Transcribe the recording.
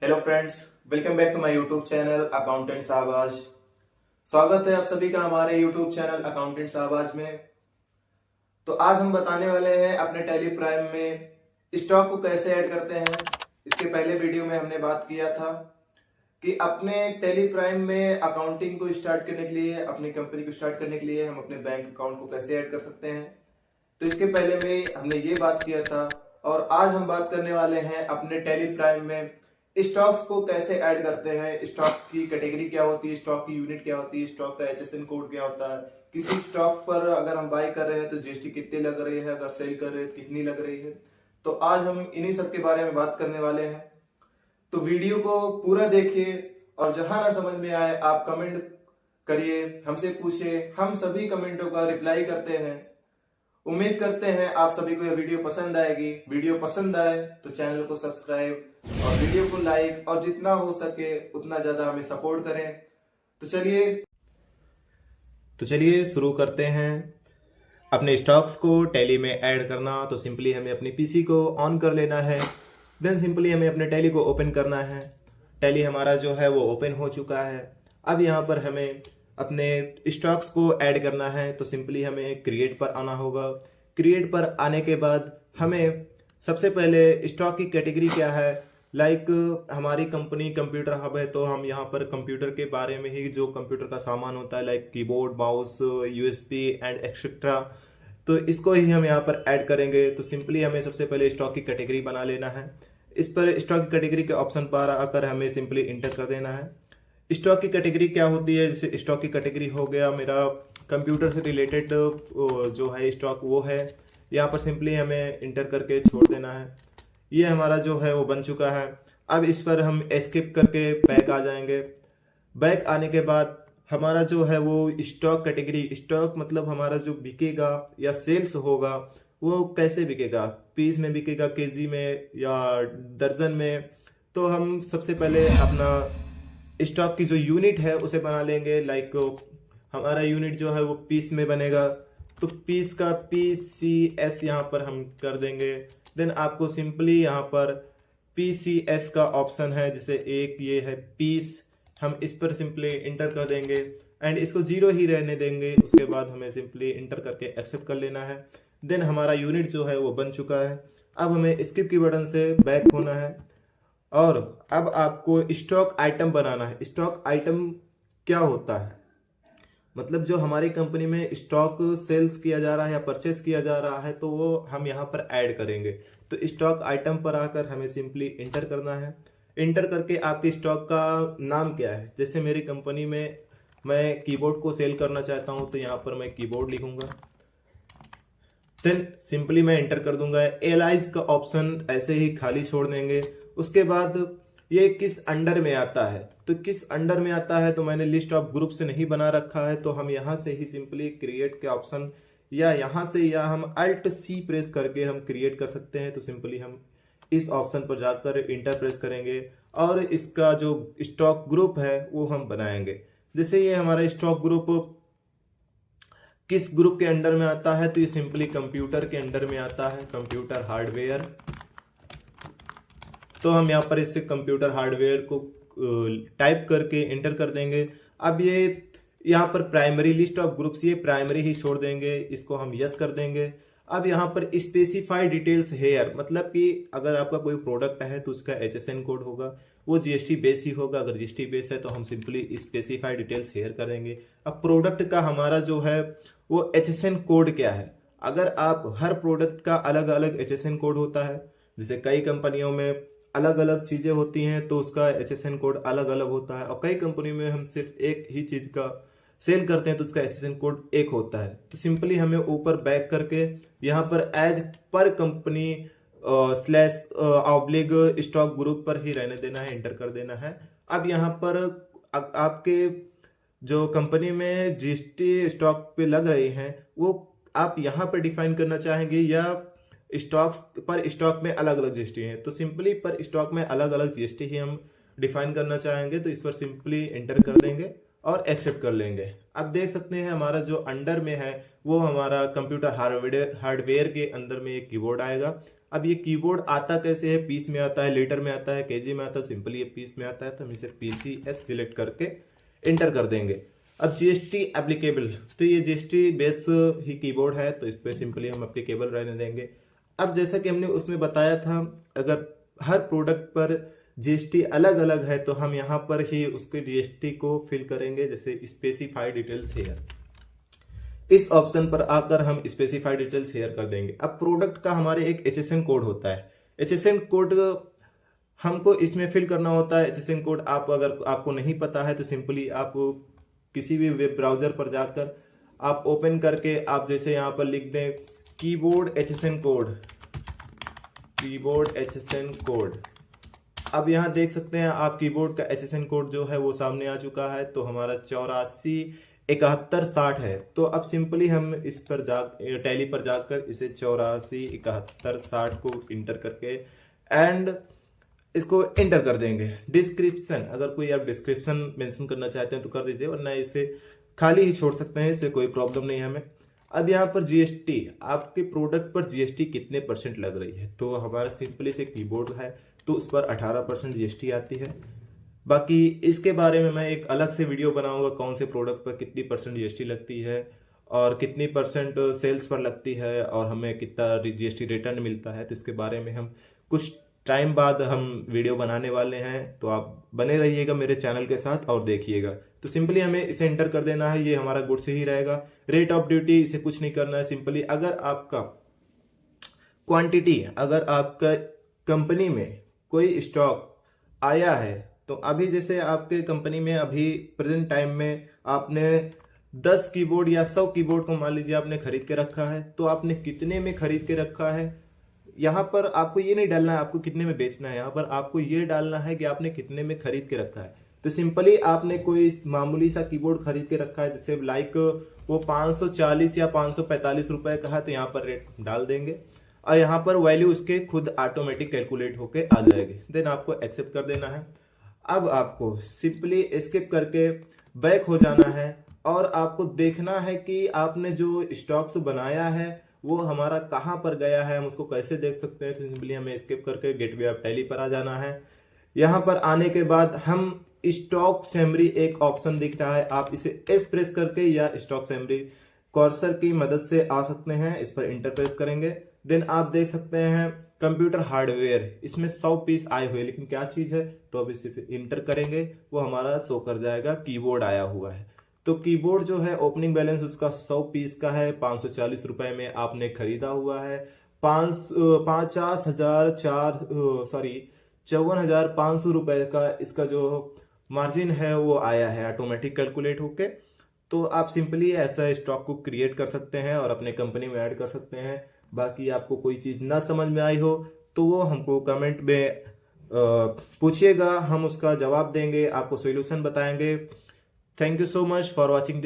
Hello friends, welcome back to my YouTube channel accountant Shahbaz. स्वागत है आप सभी का हमारे यूट्यूब चैनल अकाउंटेंट शाहबाज में। तो आज हम बताने वाले हैं अपने टैली प्राइम में स्टॉक को कैसे ऐड करते हैं। इसके पहले वीडियो में हमने बात किया था कि अपने टैली प्राइम में अकाउंटिंग को स्टार्ट करने के लिए, अपनी कंपनी को स्टार्ट करने के लिए हम अपने बैंक अकाउंट को कैसे ऐड कर सकते हैं। तो इसके पहले में हमने ये बात किया था और आज हम बात करने वाले हैं अपने टैली प्राइम में स्टॉक्स को कैसे ऐड करते हैं। स्टॉक की कैटेगरी क्या होती है, स्टॉक की यूनिट क्या होती है, स्टॉक का एचएसएन कोड क्या होता है, किसी स्टॉक पर अगर हम बाय कर रहे हैं तो जीएसटी कितनी लग रही है, अगर सेल कर रहे हैं तो कितनी लग रही है। तो आज हम इन्हीं सब के बारे में बात करने वाले हैं। तो वीडियो को पूरा देखिए और जहां ना समझ में आए आप कमेंट करिए, हमसे पूछिए, हम सभी कमेंटों का रिप्लाई करते हैं। उम्मीद करते हैं आप सभी को यह वीडियो पसंद आएगी। वीडियो पसंद आए तो चैनल को सब्सक्राइब और वीडियो को लाइक और जितना हो सके उतना ज्यादा हमें सपोर्ट करें। तो चलिए शुरू करते हैं। अपने स्टॉक्स को टैली में ऐड करना, तो सिंपली हमें अपनी पीसी को ऑन कर लेना है। देन सिंपली हमें अपने टैली को ओपन करना है। टैली हमारा जो है वो ओपन हो चुका है। अब यहाँ पर हमें अपने स्टॉक्स को ऐड करना है, तो सिंपली हमें क्रिएट पर आना होगा। क्रिएट पर आने के बाद हमें सबसे पहले स्टॉक की कैटेगरी क्या है, लाइक हमारी कंपनी कंप्यूटर हब है, तो हम यहाँ पर कंप्यूटर के बारे में ही, जो कंप्यूटर का सामान होता है like keyboard, mouse, USB and etcetera, तो इसको ही हम यहाँ पर ऐड करेंगे। तो सिंपली हमें सबसे पहले स्टॉक की कैटेगरी बना लेना है। इस पर स्टॉक की कैटेगरी के ऑप्शन पर आकर हमें सिंपली इंटर कर देना है। स्टॉक की कैटेगरी क्या होती है, जैसे स्टॉक की कैटेगरी हो गया मेरा कंप्यूटर से रिलेटेड जो है स्टॉक वो है। यहाँ पर सिंपली हमें इंटर करके छोड़ देना है। ये हमारा जो है वो बन चुका है। अब इस पर हम एस्केप करके बैक आ जाएंगे। बैक आने के बाद हमारा जो है वो स्टॉक कैटेगरी, स्टॉक मतलब हमारा जो बिकेगा या सेल्स होगा वो कैसे बिकेगा, पीस में बिकेगा, केजी में या दर्जन में। तो हम सबसे पहले अपना स्टॉक की जो यूनिट है उसे बना लेंगे। लाइक हमारा यूनिट जो है वो पीस में बनेगा, तो पीस का PCS यहाँ पर हम कर देंगे। देन आपको सिंपली यहाँ पर PCS का ऑप्शन है, जैसे एक ये है पीस, हम इस पर सिंपली इंटर कर देंगे एंड इसको 0 ही रहने देंगे। उसके बाद हमें सिंपली इंटर करके एक्सेप्ट कर लेना है। देन हमारा यूनिट जो है वो बन चुका है। अब हमें स्किप की बटन से बैक होना है और अब आपको स्टॉक आइटम बनाना है। स्टॉक आइटम क्या होता है, मतलब जो हमारी कंपनी में स्टॉक सेल्स किया जा रहा है या परचेस किया जा रहा है, तो वो हम यहाँ पर ऐड करेंगे। तो स्टॉक आइटम पर आकर हमें सिंपली इंटर करना है। इंटर करके आपके स्टॉक का नाम क्या है, जैसे मेरी कंपनी में मैं कीबोर्ड को सेल करना चाहता हूँ, तो यहाँ पर मैं कीबोर्ड लिखूंगा। देन सिंपली मैं इंटर कर दूंगा। एलाइज का ऑप्शन ऐसे ही खाली छोड़ देंगे। उसके बाद ये किस अंडर में आता है, तो किस अंडर में आता है, तो मैंने लिस्ट ऑफ ग्रुप से नहीं बना रखा है, तो हम यहाँ से ही सिंपली क्रिएट के ऑप्शन या यहाँ से या हम Alt+C प्रेस करके हम क्रिएट कर सकते हैं। तो सिंपली हम इस ऑप्शन पर जाकर इंटर प्रेस करेंगे और इसका जो स्टॉक ग्रुप है वो हम बनाएंगे। जैसे ये हमारा स्टॉक ग्रुप किस ग्रुप के अंडर में आता है, तो ये सिंपली कंप्यूटर के अंडर में आता है, कंप्यूटर हार्डवेयर। तो हम यहाँ पर इससे कंप्यूटर हार्डवेयर को टाइप करके एंटर कर देंगे। अब ये यहाँ पर प्राइमरी लिस्ट ऑफ ग्रुप्स, ये प्राइमरी ही छोड़ देंगे, इसको हम यस कर देंगे। अब यहाँ पर स्पेसिफाई डिटेल्स हेयर, मतलब कि अगर आपका कोई प्रोडक्ट है तो उसका HSN कोड होगा, वो GST बेस ही होगा। अगर GST बेस है तो हम सिंपली स्पेसिफाई डिटेल्स हेयर करेंगे। अब प्रोडक्ट का हमारा जो है वो HSN कोड क्या है, अगर आप हर प्रोडक्ट का अलग अलग HSN कोड होता है, जैसे कई कंपनियों में अलग अलग चीजें होती हैं तो उसका HSN कोड अलग अलग होता है, और कई कंपनी में हम सिर्फ एक ही चीज का सेल करते हैं तो उसका HSN कोड एक होता है। तो सिंपली हमें ऊपर बैक करके यहाँ पर as per company /oblique stock group पर ही रहने देना है, इंटर कर देना है। अब यहाँ पर आपके जो कंपनी में GST स्टॉक पे लग रही हैं वो आप यहाँ पर डिफाइन करना चाहेंगे या स्टॉक्स पर स्टॉक में अलग अलग GST है, तो सिंपली पर स्टॉक में अलग अलग GST ही हम डिफाइन करना चाहेंगे। तो इस पर सिंपली एंटर कर देंगे और एक्सेप्ट कर लेंगे। अब देख सकते हैं हमारा जो अंडर में है वो हमारा कंप्यूटर हार्डवेयर के अंदर में एक कीबोर्ड आएगा। अब ये कीबोर्ड आता कैसे है, पीस में आता है, लीटर में आता है, केजी में आता है, सिंपली ये पीस में आता है, तो हम इसे PCS सिलेक्ट करके इंटर कर देंगे। अब GST एप्लीकेबल, तो ये GST बेस ही कीबोर्ड है तो इस पर सिंपली हम एप्लीकेबल रहने देंगे। अब जैसा कि हमने उसमें बताया था, अगर हर प्रोडक्ट पर GST अलग अलग है तो हम यहाँ पर ही उसके GST को फिल करेंगे, जैसे स्पेसिफाई डिटेल्स हेयर, इस ऑप्शन पर आकर हम स्पेसिफाई डिटेल्स शेयर कर देंगे। अब प्रोडक्ट का हमारे एक HSN कोड होता है, HSN कोड हमको इसमें फिल करना होता है। HSN कोड आप अगर आपको नहीं पता है तो सिंपली आप किसी भी वेब ब्राउजर पर जाकर आप ओपन करके आप जैसे यहाँ पर लिख दें keyboard HSN code, keyboard HSN code. अब यहाँ देख सकते हैं आप कीबोर्ड का HSN कोड जो है वो सामने आ चुका है, तो हमारा 847160 है। तो अब सिंपली हम इस पर टैली पर जाकर इसे 847160 को इंटर करके एंड इसको इंटर कर देंगे। डिस्क्रिप्शन, अगर कोई आप डिस्क्रिप्शन मेंशन करना चाहते हैं तो कर दीजिए, वरना इसे खाली ही छोड़ सकते हैं, इससे कोई प्रॉब्लम नहीं है हमें। अब यहाँ पर GST, आपके प्रोडक्ट पर GST कितने % लग रही है, तो हमारा सिंपली से कीबोर्ड है तो उस पर 18% GST आती है। बाकी इसके बारे में मैं एक अलग से वीडियो बनाऊंगा, कौन से प्रोडक्ट पर कितनी % GST लगती है और कितनी % सेल्स पर लगती है और हमें कितना GST रिटर्न मिलता है, तो इसके बारे में हम कुछ टाइम बाद हम वीडियो बनाने वाले हैं। तो आप बने रहिएगा मेरे चैनल के साथ और देखिएगा। तो सिंपली हमें इसे एंटर कर देना है, ये हमारा गुड्स ही रहेगा। रेट ऑफ ड्यूटी, इसे कुछ नहीं करना है, सिंपली अगर आपका क्वांटिटी, अगर आपका कंपनी में कोई स्टॉक आया है तो अभी जैसे आपके कंपनी में अभी प्रेजेंट टाइम में आपने 10 कीबोर्ड या 100 कीबोर्ड को मान लीजिए आपने खरीद के रखा है, तो आपने कितने में खरीद के रखा है, यहाँ पर आपको ये नहीं डालना है आपको कितने में बेचना है, यहाँ पर आपको ये डालना है कि आपने कितने में खरीद के रखा है। तो सिंपली आपने कोई मामूली सा कीबोर्ड खरीद के रखा है, जैसे लाइक वो 540 या 545 रुपए का है, तो यहाँ पर रेट डाल देंगे और यहाँ पर वैल्यू उसके खुद ऑटोमेटिक कैलकुलेट होके आ जाएगी। देन आपको एक्सेप्ट कर देना है। अब आपको सिंपली स्किप करके बैक हो जाना है और आपको देखना है कि आपने जो स्टॉक्स बनाया है वो हमारा कहाँ पर गया है, हम उसको कैसे देख सकते हैं। तो सिंपली हमें स्किप करके गेटवे ऑफ टैली पर आ जाना है। यहाँ पर आने के बाद हम स्टॉक समरी, एक ऑप्शन दिख रहा है, आप इसे एस प्रेस करके या स्टॉक समरी कर्सर की मदद से आ सकते हैं, इस पर इंटर प्रेस करेंगे। देन आप देख सकते हैं कंप्यूटर हार्डवेयर, इसमें 100 पीस आए हुए, लेकिन क्या चीज है, तो अब इसे इंटर करेंगे वो हमारा शो कर जाएगा कीबोर्ड आया हुआ है। तो कीबोर्ड जो है ओपनिंग बैलेंस उसका 100 पीस का है, 540 रुपए में आपने खरीदा हुआ है। 54,500 रुपए का इसका जो मार्जिन है वो आया है ऑटोमेटिक कैलकुलेट होके। तो आप सिंपली ऐसा स्टॉक को क्रिएट कर सकते हैं और अपने कंपनी में ऐड कर सकते हैं। बाकी आपको कोई चीज ना समझ में आई हो तो वो हमको कमेंट में पूछिएगा, हम उसका जवाब देंगे, आपको सॉल्यूशन बताएंगे। Thank you so much for watching this.